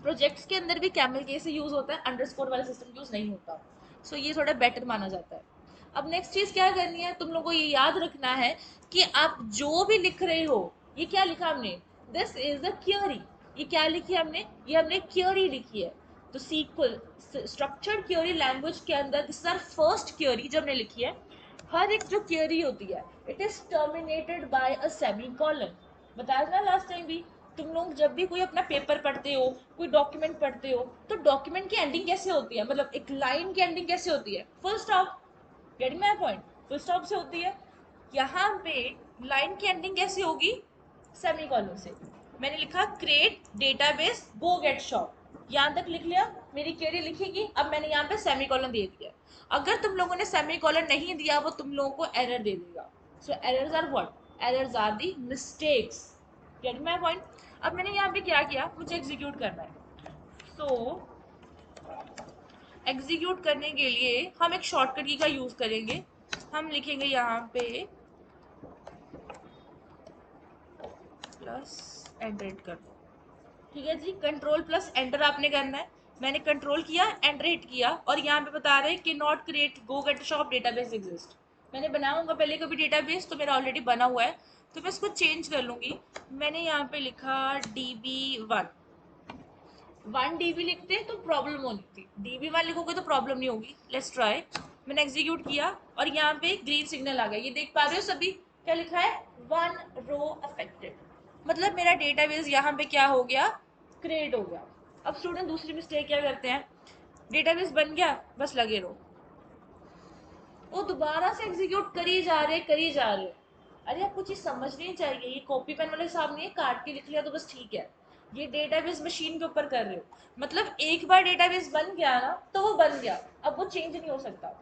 प्रोजेक्ट्स के अंदर भी कैमल केस से यूज होता है, अंडरस्कोर वाला सिस्टम यूज नहीं होता। सो ये थोड़ा बेटर माना जाता है। अब नेक्स्ट चीज क्या करनी है? तुम लोगों को ये याद रखना है कि आप जो भी लिख रहे हो, ये क्या लिखा हमने? This is a query. ये क्या लिखी है हमने? ये हमने क्वेरी लिखी है। तो सीक्वल स्ट्रक्चर्ड क्वेरी लैंग्वेज के अंदर this is our first query जो हमने लिखी है। हर एक जो क्वेरी होती है it is terminated bye a semicolon. बताया था लास्ट टाइम भी, तुम लोग जब भी कोई अपना पेपर पढ़ते हो, कोई डॉक्यूमेंट पढ़ते हो, तो डॉक्यूमेंट की एंडिंग कैसे होती है, मतलब एक लाइन की एंडिंग कैसे होती है, full stop. Getting my point, full stop से होती है। यहाँ पे लाइन की एंडिंग कैसी होगी, सेमीकोलन से। मैंने लिखा क्रिएट डेटाबेस गो गेट शॉप, यहाँ तक लिख लिया, मेरी क्वेरी लिखेगी। अब मैंने यहाँ पे सेमीकोलन दे दिया। अगर तुम लोगों ने सेमीकोलन नहीं दिया, वो तुम लोगों को एरर दे देगा। So errors are what, errors are the mistakes. Getting my point. अब मैंने यहाँ पे क्या किया, मुझे एग्जीक्यूट करना है। सो एग्जीक्यूट करने के लिए हम एक शॉर्टकट की का यूज करेंगे। हम लिखेंगे यहाँ पे प्लस एंटर हिट कर दो। ठीक है जी, कंट्रोल प्लस एंटर आपने करना है। मैंने कंट्रोल किया, एंटर हिट किया, और यहाँ पे बता रहे हैं कि not create go gate shop database exist. मैंने बनाऊंगा पहले कभी डेटाबेस, तो मेरा ऑलरेडी बना हुआ है, तो मैं इसको चेंज कर लूंगी। मैंने यहाँ पे लिखा DB1। 1 DB लिखते तो प्रॉब्लम होनी थी, DB1 लिखोगे तो प्रॉब्लम नहीं होगी। Let's try. मैंने एग्जीक्यूट किया और यहाँ पे ग्रीन सिग्नल आ गया, ये देख पा रहे हो सभी, क्या लिखा है, 1 रो अफेक्टेड। मतलब मेरा डेटाबेस यहाँ पे क्या हो गया, क्रिएट हो गया। अब स्टूडेंट दूसरी मिस्टेक क्या करते हैं, डेटाबेस बन गया, बस लगे रहो, वो दोबारा से एग्जीक्यूट करी जा रहे करी जा रहे। अरे आपको चीज समझनी चाहिए, ये कॉपी पेन वाले साहब नहीं है, काट के लिख लिया तो बस ठीक है। ये डेटाबेस मशीन के ऊपर कर रहे हो, मतलब एक बार डेटाबेस बन गया ना तो वो बन गया, अब वो चेंज नहीं हो सकता।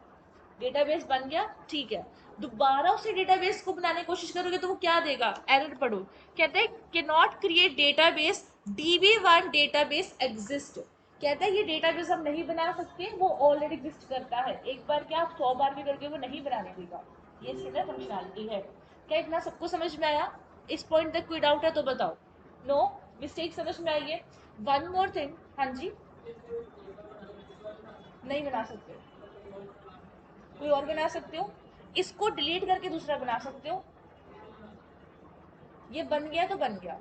डेटाबेस बन गया, ठीक है, दोबारा उसी डेटाबेस को बनाने की कोशिश करोगे तो वो क्या देगा, एरर पढ़ो। कहते हैं के not create database DB1 database exist. कहता है ये डेटाबेस हम नहीं बना सकते, वो ऑलरेडी एग्जिस्ट करता है। एक बार क्या, आप 100 बार भी करके वो नहीं बनाने देगा। ये इसकी फंक्शनैलिटी है। क्या इतना सबको समझ में आया, इस पॉइंट तक कोई डाउट है तो बताओ। नो, मिस्टेक समझ में आई है। वन मोर थिंग, हाँ जी, नहीं बना सकते, कोई और बना सकते हो, इसको डिलीट करके दूसरा बना सकते हो। ये बन गया तो बन गया।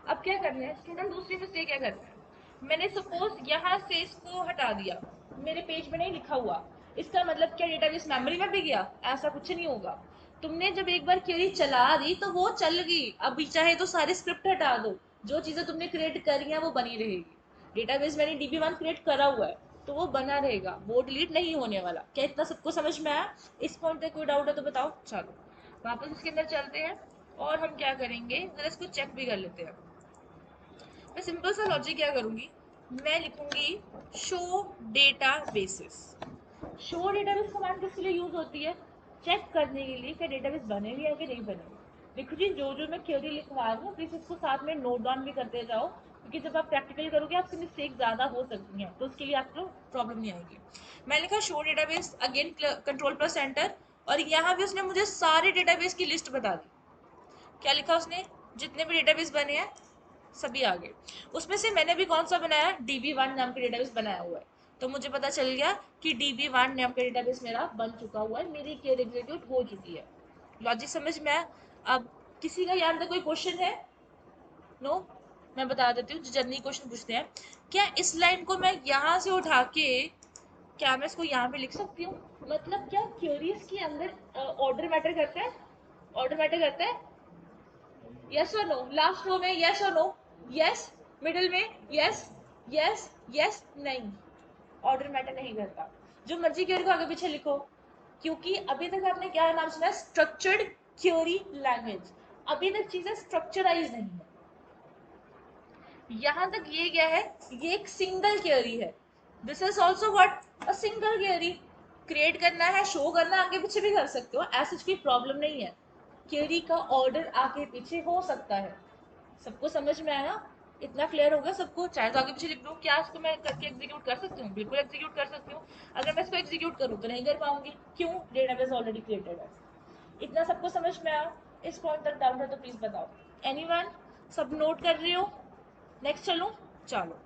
अब क्या करना है स्टूडेंट, दूसरी मिस्टेक क्या करना है, मैंने सपोज यहाँ से इसको हटा दिया, मेरे पेज में नहीं लिखा हुआ, इसका मतलब क्या डेटाबेस मेमोरी में भी गया, ऐसा कुछ नहीं होगा। तुमने जब एक बार क्वेरी चला दी तो वो चल गई, अभी चाहे तो सारे स्क्रिप्ट हटा दो, जो चीजें तुमने क्रिएट करी हैं वो बनी रहेगी। डेटाबेस मैंने DB1 क्रिएट करा हुआ है तो वो बना रहेगा, वो डिलीट नहीं होने वाला। क्या इतना सबको समझ में आया, इस पॉइंट तक कोई डाउट है तो बताओ। चलो वापस इसके अंदर चलते हैं, और हम क्या करेंगे, जरा इसको चेक भी कर लेते हैं। मैं सिंपल सा लॉजिक क्या करूंगी, मैं लिखूंगी show data basis. Show database command किस लिए यूज होती है, चेक करने के लिए कि डेटाबेस बने भी है कि नहीं बने। देखो जी, जो जो मैं क्वेरी लिखवा रही हूँ प्लीज इसको साथ में नोट डाउन भी करते जाओ, क्योंकि जब आप प्रैक्टिकल करोगे आपसे मिस्टेक ज्यादा हो सकती हैं, तो उसके लिए आपको प्रॉब्लम नहीं आएगी। मैं लिखा show database, again control plus enter, और यहाँ भी उसने मुझे सारे डेटाबेस की लिस्ट बता दी। क्या लिखा उसने, जितने भी डेटाबेस बने हैं सभी आ गए। उसमें से मैंने भी कौन सा बनाया, DB1 नाम का डेटाबेस बनाया हुआ है, तो मुझे पता चल गया कि DB1 नाम का डेटाबेस मेरा बन चुका हुआ है, मेरी केयर एग्जीक्यूट हो चुकी है। लॉजिक समझ में आया। अब किसी का यहाँ तक कोई क्वेश्चन है, नो, मैं बता देती हूँ जो जनरली क्वेश्चन पूछते हैं, क्या इस लाइन को मैं यहाँ से उठा के, क्या मैं इसको यहाँ पे लिख सकती हूँ, मतलब क्या क्वेरीज के अंदर ऑर्डर मैटर करता है, ऑर्डर मैटर करता है, यस और नो, लास्ट रो में यस और नो, यस, मिडिल में यस, यस यस नहीं, ऑर्डर मैटर नहीं करता, जो मर्जी क्वेरी को आगे पीछे लिखो। क्योंकि अभी तक आपने क्या नाम सुना, स्ट्रक्चर्ड क्वेरी लैंग्वेज, अभी तक चीजें स्ट्रक्चराइज नहीं है। यहां तक ये क्या है, ये एक सिंगल क्वेरी है, this is also what, a single query. Create करना है, शो करना, आगे पीछे भी कर सकते हो, ऐसी कोई प्रॉब्लम नहीं है। क्वेरी का ऑर्डर आगे पीछे हो सकता है। सबको समझ में आया, इतना क्लियर होगा सबको, चाहे तो आगे पीछे लिख दो, क्या इसको मैं करके एग्जीक्यूट कर सकती हूँ, बिल्कुल एग्जीक्यूट कर सकती हूँ। अगर मैं इसको एग्जीक्यूट करूँ तो नहीं कर पाऊंगी, क्यों, डेटाबेस ऑलरेडी क्रिएटेड है। इतना सबको समझ में आया, इस पॉइंट तक डाउट है तो प्लीज बताओ। एनीवन, सब नोट कर रहे हो, नेक्स्ट चलो। चलो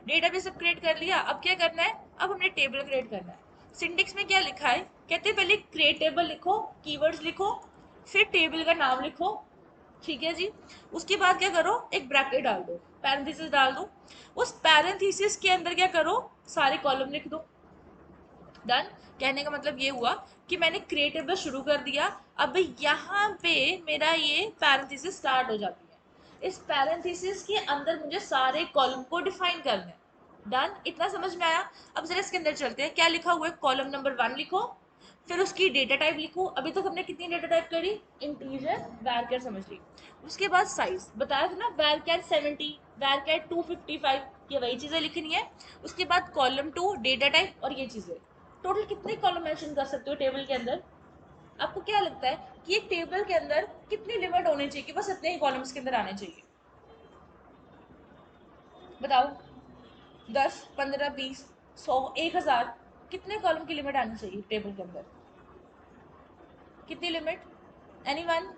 डेटाबेस अब क्रिएट कर लिया, अब क्या करना है, अब हमने टेबल क्रिएट करना है। सिंटेक्स में क्या लिखा है, कहते हैं पहले क्रिएट टेबल लिखो, कीवर्ड्स लिखो, फिर टेबल का नाम लिखो, ठीक है जी। उसके बाद क्या करो, एक ब्रैकेट डाल दो, पैरेंथेसिस डाल दो, उस पैरेंथेसिस के अंदर क्या करो, सारे कॉलम लिख दो। डन। कहने का मतलब ये हुआ कि मैंने क्रिएट टेबल शुरू कर दिया, अब यहाँ पे मेरा ये पैरेंथेसिस स्टार्ट हो जाती है। इस पैरेंथेसिस के अंदर मुझे सारे कॉलम को डिफाइन करना है। डन, इतना समझ में आया। अब जरा इसके अंदर चलते हैं, क्या लिखा हुआ है, कॉलम नंबर 1 लिखो, फिर उसकी डेटा टाइप लिखो। अभी तक हमने कितनी डेटा टाइप करी, इंटीजर वैरचर समझ ली। उसके बाद साइज बताया था ना, वैरचर 70, वैरचर 255, ये वही चीजें लिखनी है। उसके बाद कॉलम 2 डेटा टाइप और ये चीजें। टोटल कितने कॉलम मेंशन कर सकते हो टेबल के अंदर? आपको क्या लगता है कि एक टेबल के अंदर कितनी लिमिट होनी चाहिए कि बस इतने ही कॉलम्स के अंदर आने चाहिए? बताओ, 10, 15, 20, 100, 1000, कितने कॉलम की लिमिट आनी चाहिए टेबल के अंदर? कितनी लिमिट? एनीवन?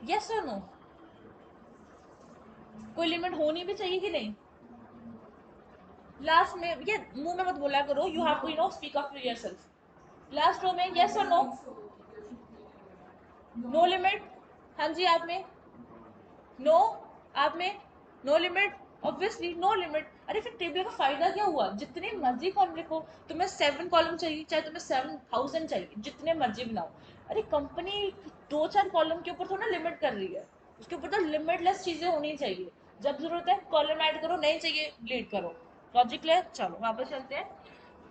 यस और नो? कोई लिमिट होनी भी चाहिए कि नहीं? लास्ट में ये मुंह में मत बोला करो, you have to speak of yourself. Last row में यस और नो? No limit? हाँ जी, आप में नो, आप में no limit, obviously no limit. अरे फिर टेबल का फायदा क्या हुआ? जितने मर्जी कॉलम लिखो, तुम्हें 7 कॉलम चाहिए चाहे तुम्हें 7000 चाहिए, जितने मर्जी बनाओ। अरे कंपनी 2-4 कॉलम के ऊपर थोड़ा लिमिट कर रही है, उसके ऊपर तो लिमिटलेस चीजें होनी चाहिए। जब जरूरत है कॉलम ऐड करो, नहीं चाहिए डिलीट करो। Logic clear? चलो वापस चलते हैं।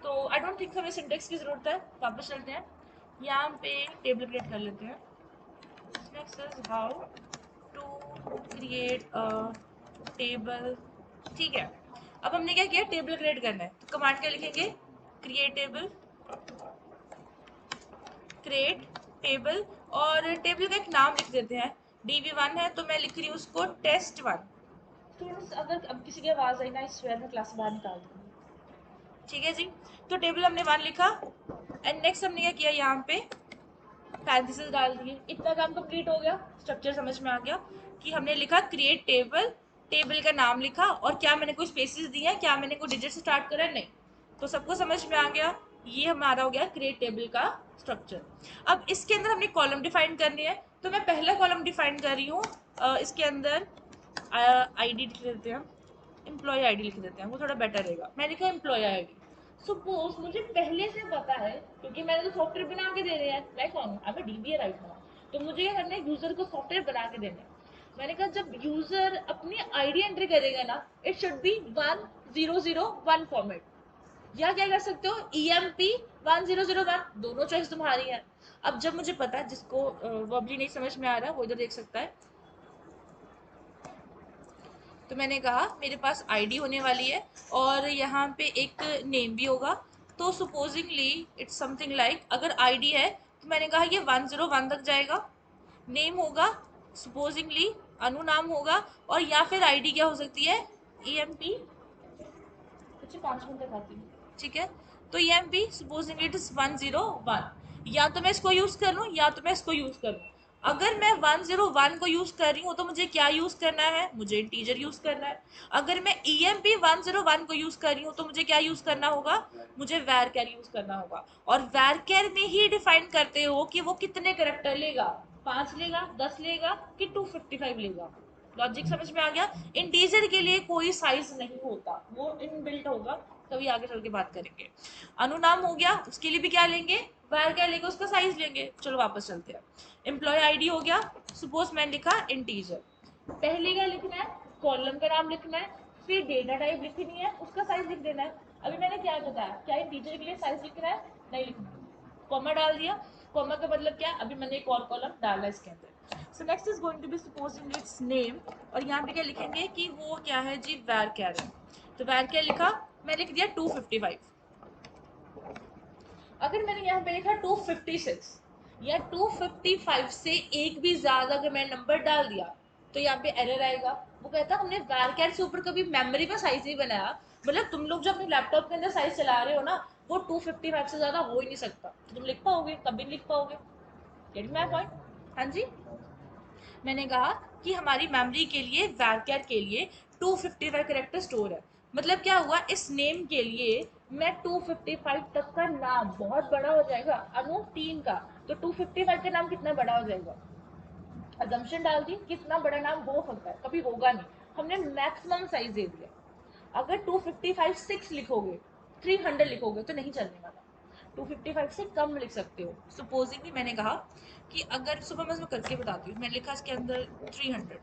तो आई डोंट थिंक हमें सिंटेक्स की जरूरत है, वापस चलते हैं। यहाँ पे टेबल क्रिएट कर लेते हैं। Next is how to create a table. ठीक है, अब हमने क्या किया, टेबल क्रिएट करना है, तो कमांड क्या लिखेंगे, क्रिएट टेबल, क्रिएट टेबल। और टेबल का एक नाम लिख देते हैं, dv1 है तो मैं लिख रही हूँ उसको test1। स्टूडेंट्स अगर अब किसी की आवाज आई ना, इस वेयर में क्लास से बाहर निकाल दूंगी। ठीक है जी, तो टेबल हमने 1 लिखा। एंड नेक्स्ट हमने क्या किया, यहाँ पे पैरेंथेसिस डाल दिए। इतना काम कंप्लीट हो गया, स्ट्रक्चर समझ में आ गया कि हमने लिखा क्रिएट टेबल, टेबल का नाम लिखा, और क्या मैंने कोई स्पेसिस दिया है, क्या मैंने कोई डिजिट से स्टार्ट करा है, नहीं। तो सबको समझ में आ गया, ये हमारा हो गया क्रिएट टेबल का स्ट्रक्चर। अब इसके अंदर हमने कॉलम डिफाइन करनी है, तो मैं पहला कॉलम डिफाइन कर रही हूँ। इसके अंदर आईडी लिख देते हैं, एम्प्लॉय आईडी लिख देते हैं, वो थोड़ा बेटर रहेगा। मैं लिखा एम्प्लॉय आईडी। सपोज मुझे पहले से पता है, क्योंकि मैंने तो सॉफ्टवेयर बना के दे रहे हैं, मैं कौन हूँ, अब डीबीए राइट नाउ, तो मुझे क्या करना है, यूजर को सॉफ्टवेयर बना के देना है। मैंने कहा जब यूजर अपनी आईडी एंट्री करेगा ना, इट शुड बी 1001 फॉर्मेट, या क्या कर सकते हो, EMP 1001, दोनों चॉइस तुम्हारी है। अब जब मुझे पता है, जिसको वर्बली नहीं समझ में आ रहा वो इधर देख सकता है। तो मैंने कहा मेरे पास आईडी होने वाली है और यहाँ पे एक नेम भी होगा। तो सपोजिंगली इट्स समथिंग लाइक, अगर आईडी है तो मैंने कहा ये 101 तक जाएगा। नेम होगा सपोजिंगली अनु नाम होगा, और या फिर आईडी क्या हो सकती है, EMP, कुछ 5 मिनट तक आती है, ठीक है। तो EMP सपोजिंगली इट इज 101, या तो मैं इसको यूज कर लूँ या तो मैं इसको यूज कर लूँ। अगर मैं 101 को यूज कर रही हूँ तो मुझे क्या यूज करना है, मुझे इंटीजर यूज करना है। अगर मैं EMP 101 को यूज कर रही हूँ तो मुझे क्या यूज करना होगा, मुझे वैरचर यूज करना होगा। और वैरचर में ही डिफाइन करते हो कि वो कितने करेक्टर लेगा, 5 लेगा, 10 लेगा कि 255 लेगा। लॉजिक समझ में आ गया। इंटीजर के लिए कोई साइज नहीं होता, वो इनबिल्ट होगा, कभी आगे चल के बात करेंगे। अनुनाम हो गया, उसके लिए भी क्या लेंगे, वायर क्या लेंगे, उसका साइज लेंगे। चलो वापस चलते हैं। एम्प्लॉय आईडी हो गया, सपोज मैंने लिखा इंटीजर। पहले क्या लिखना है, कॉलम का नाम लिखना है, फिर डेटा टाइप लिखनी है, उसका साइज लिख देना है। अभी मैंने क्या बताया, क्या इंटीजर के लिए साइज लिखना है, नहीं लिखना, कॉमा डाल दिया। कॉमा का मतलब क्या, अभी मैंने एक और कॉलम डाला इसके अंदर। So next is going to be supposing it's name, और यहाँ पे क्या लिखेंगे कि वो क्या है जी, वैर क्या है। तो वैर क्या लिखा, मैं लिख दिया 255। अगर मैंने यहाँ पे लिखा 256 या 255 से एक भी ज्यादा अगर मैंने नंबर डाल दिया, तो यहाँ पे एरर आएगा। वो कहता हमने वैरकैट से ऊपर कभी मेमोरी में साइज नहीं बनाया। मतलब तुम लोग जो अपने लैपटॉप के अंदर साइज चला रहे हो ना, वो 255 से ज्यादा हो ही नहीं सकता, तो तुम लिख पाओगे, कभी नहीं लिख पाओगे। Gate my point? हाँ जी, मैंने कहा कि हमारी मेमोरी के लिए, वैरचर के लिए 255 करेक्टर स्टोर है। मतलब क्या हुआ, इस नेम के लिए मैं 255 तक का नाम बहुत बड़ा हो जाएगा, अनु 3 का, तो 255 का नाम कितना बड़ा हो जाएगा। अजम्पशन डाल दी कितना बड़ा नाम हो सकता है, कभी होगा नहीं, हमने मैक्सिमम साइज दे दिया। अगर 255 6 लिखोगे, 300 लिखोगे तो नहीं चलने वाला। 255 से कम लिख सकते हो। सपोजिंगली मैंने कहा कि अगर सुबह मैं करके बताती हूँ, मैंने लिखा इसके अंदर 300,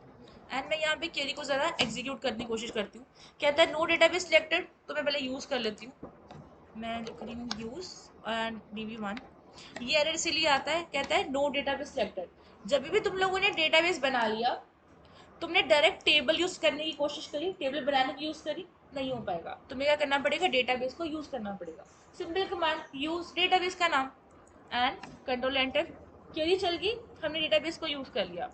एंड मैं यहाँ पे क्वेरी को ज़रा एग्जीक्यूट करने की कोशिश करती हूँ। कहता है नो डेटाबेस सिलेक्टेड, तो मैं पहले यूज़ कर लेती हूँ। मैं लिख रही हूँ यूज़ एंड db1। ये एरर इसीलिए आता है, कहता है नो डेटाबेस सिलेक्टेड। जब भी तुम लोगों ने डेटाबेस बना लिया, तुमने डायरेक्ट टेबल यूज़ करने की कोशिश करी, टेबल बनाने की यूज़ करी, नहीं हो पाएगा। तुम्हें क्या करना पड़ेगा, डेटाबेस को यूज़ करना पड़ेगा। सिंपल कमांड यूज़ डेटाबेस का नाम एंड कंट्रोल एंटर, क्वेरी चल गई, हमने डेटाबेस को यूज़ कर लिया।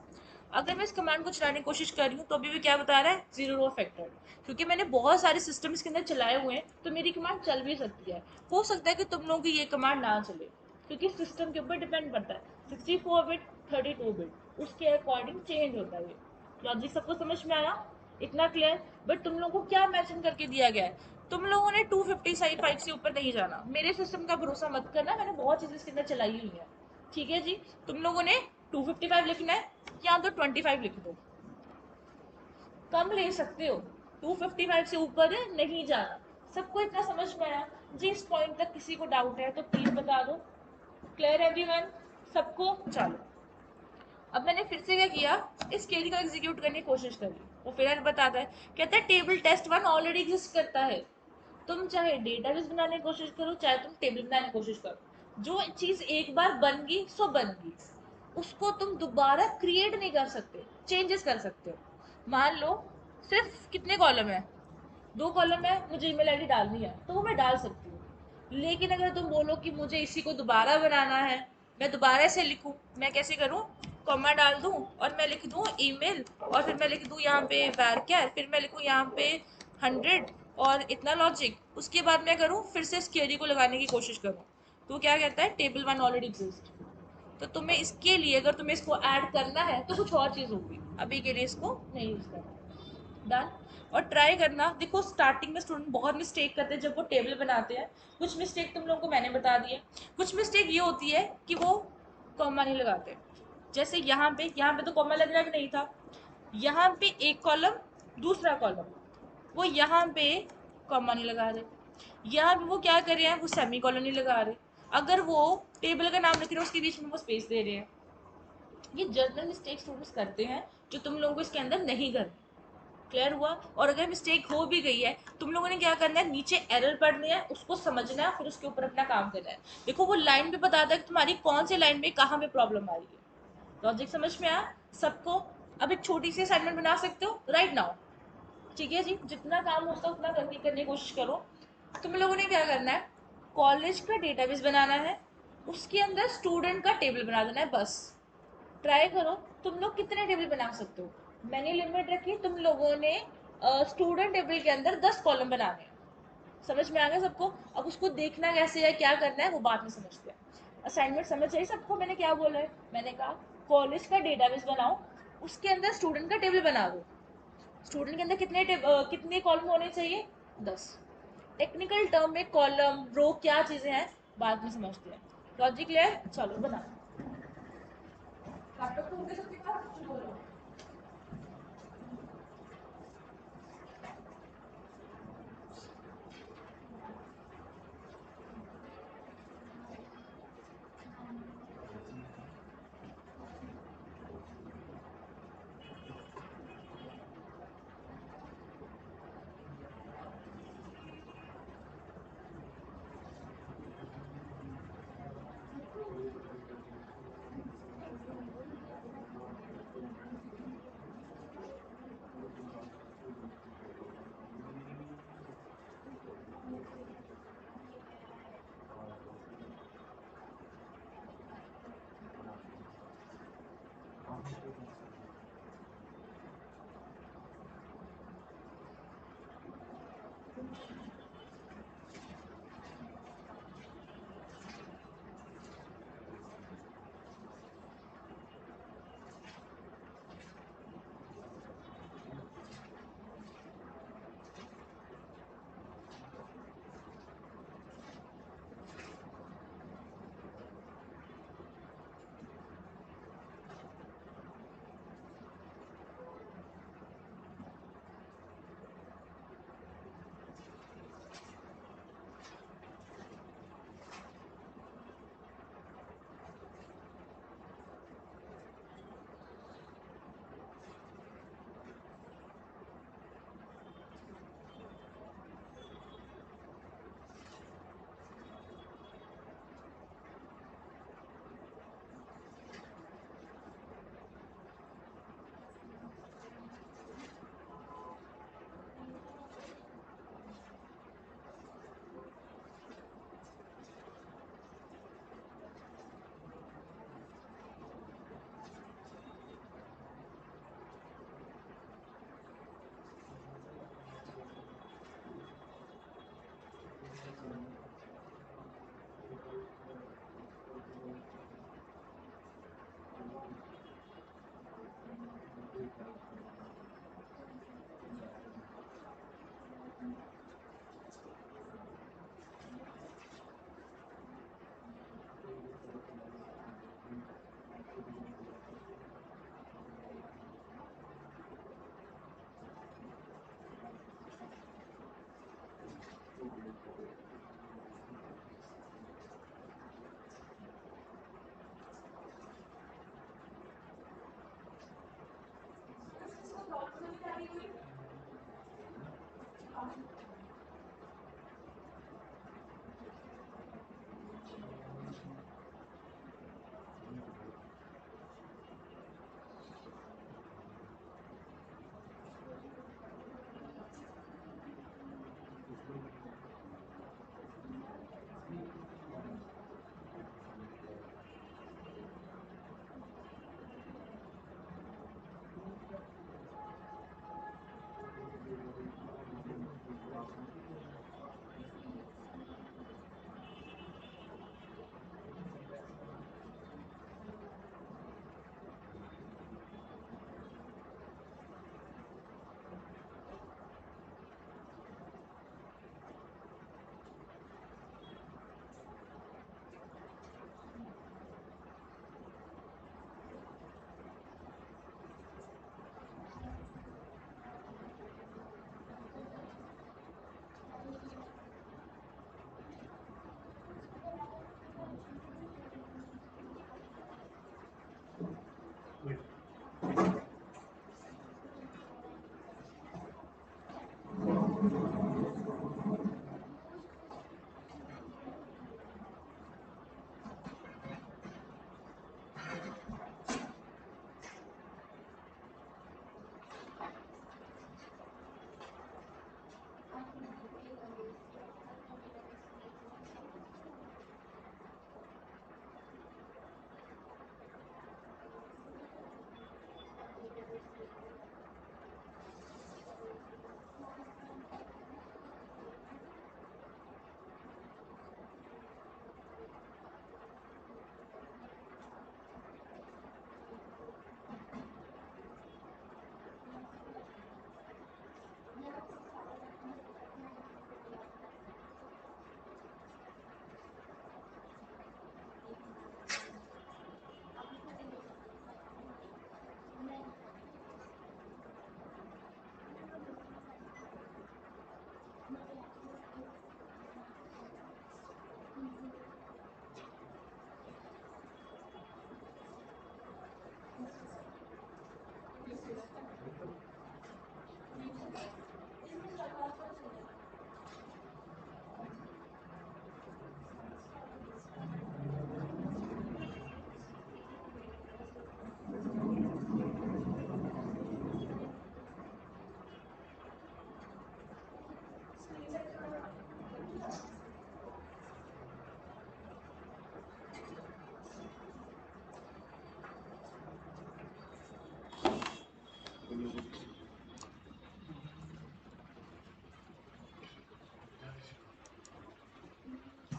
अगर मैं इस कमांड को चलाने की कोशिश कर रही हूँ तो अभी भी क्या बता रहा है, जीरो रो फैक्टर। क्योंकि मैंने बहुत सारे सिस्टम इसके अंदर चलाए हुए हैं तो मेरी कमांड चल भी सकती है। हो सकता है कि तुम लोगों की ये कमांड ना चले, क्योंकि सिस्टम के ऊपर डिपेंड करता है। 64 बिट 32 बिट उसके अकॉर्डिंग चेंज होता है। लॉजिक सबको समझ में आया, इतना क्लियर। बट तुम लोगों को क्या मैचिंग करके दिया गया है, तुम लोगों ने 255 से ऊपर नहीं जाना। मेरे सिस्टम का भरोसा मत करना, मैंने बहुत चीज़ें इसके अंदर चलाई हुई है। ठीक है जी, तुम लोगों ने 255 लिखना है या तो 25 लिख दो, कम ले सकते हो। 255 से ऊपर नहीं जाना। सबको इतना समझ में आया? जिस पॉइंट तक किसी को डाउट है तो प्लीज बता दो। क्लियर एवरीवन सबको? चलो, अब मैंने फिर से क्या किया, इस क्वेरी को एग्जीक्यूट करने की कोशिश करी, वो फिर बताता है, कहता है टेबल टेस्ट 1 ऑलरेडी एग्जिस्ट करता है। तुम चाहे डेटाबेस बनाने की कोशिश करो, चाहे तुम टेबल बनाने की कोशिश करो, जो चीज एक बार बन गई सो बन गई, उसको तुम दोबारा क्रिएट नहीं कर सकते, चेंजेस कर सकते हो। मान लो सिर्फ कितने कॉलम है, 2 कॉलम है, मुझे ईमेल आईडी डालनी है तो वो मैं डाल सकती हूँ। लेकिन अगर तुम बोलो कि मुझे इसी को दोबारा बनाना है, मैं दोबारा से लिखूँ, मैं कैसे करूँ, कॉमा डाल दूँ और मैं लिख दूँ ईमेल, और फिर मैं लिख दूँ यहाँ पे varchar, फिर मैं लिखूँ यहाँ पे 100 और इतना लॉजिक, उसके बाद मैं करूँ फिर से इस क्वेरी को लगाने की कोशिश करूँ, तो क्या कहता है टेबल 1 ऑलरेडी एग्जिस्ट। तो तुम्हें इसके लिए, अगर तुम्हें इसको ऐड करना है तो कुछ और चीज़ होगी, अभी के लिए इसको नहीं यूज़ करना। डन। और ट्राई करना, देखो स्टार्टिंग में स्टूडेंट बहुत मिस्टेक करते हैं जब वो टेबल बनाते हैं। कुछ मिस्टेक तुम लोगों को मैंने बता दी है। कुछ मिस्टेक ये होती है कि वो कॉमा नहीं लगाते। जैसे यहाँ पे तो कॉमा लगना भी नहीं था। यहाँ पे एक कॉलम, दूसरा कॉलम, वो यहाँ पे कॉमा नहीं लगा रहे। यहाँ पे वो क्या कर रहे हैं, वो सेमी कॉलन नहीं लगा रहे। अगर वो टेबल का नाम लिख रहे हैं उसके बीच में वो स्पेस दे रहे हैं। ये जनरल मिस्टेक स्टूडेंट्स करते हैं जो तुम लोगों को इसके अंदर नहीं करनी। क्लियर हुआ? और अगर मिस्टेक हो भी गई है, तुम लोगों ने क्या करना है, नीचे एरर पढ़नी है, उसको समझना है, फिर उसके ऊपर अपना काम करना है। देखो वो लाइन भी बताता है कि तुम्हारी कौन सी लाइन में कहाँ पे प्रॉब्लम आ रही है। लॉजिक समझ में आया सबको? अब एक छोटी सी असाइनमेंट बना सकते हो राइट नाउ। ठीक है जी, जितना काम हो सकता उतना करने की कोशिश करो। तुम लोगों ने क्या करना है, कॉलेज का डेटाबेस बनाना है, उसके अंदर स्टूडेंट का टेबल बना देना है बस। ट्राई करो, तुम लोग कितने टेबल बना सकते हो। मैंने लिमिट रखी, तुम लोगों ने स्टूडेंट टेबल के अंदर 10 कॉलम बनाने हैं। समझ में आ गया सबको? अब उसको देखना कैसे है, क्या करना है, वो बाद में समझते हैं। असाइनमेंट समझ आई सबको? मैंने क्या बोला है, मैंने कहा कॉलेज का डेटाबेस बनाओ, उसके अंदर स्टूडेंट का टेबल बना दो। स्टूडेंट के अंदर कितने कॉलम होने चाहिए, 10। टेक्निकल टर्म में कॉलम रो क्या चीजें हैं बाद में समझते हैं। Logic clear? चलो बना। लैपटॉप तो हो गया सबके पास, कुछ बोलो।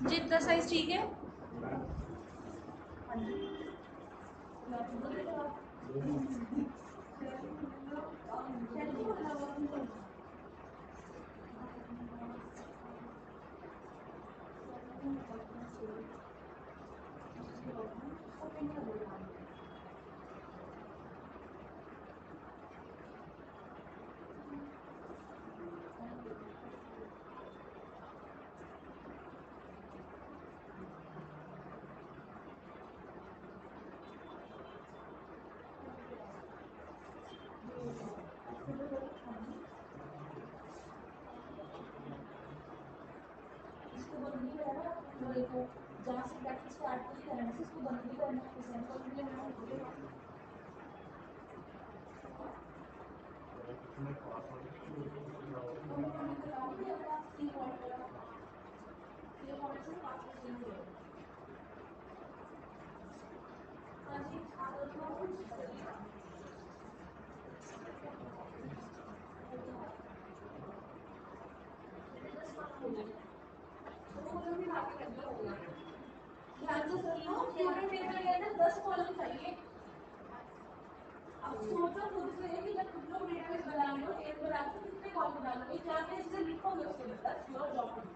जी इतना साइज ठीक है। इसको बंद नहीं करा ना देखो, जहाँ से प्रैक्टिस स्टार्ट करी करने से इसको बंद नहीं करना है, सेंटर में लेना है। ध्यान से सुन लो, पूरे टेबल के अंदर 10 कॉलम चाहिए। अब सोचो खुद से कि जब तुम लोग डेटाबेस बना रहे हो, टेबल बना रहे हो, कितने कॉलम डालोगे, क्या क्या चीजें लिखोगे उसके अंदर, योर जॉब।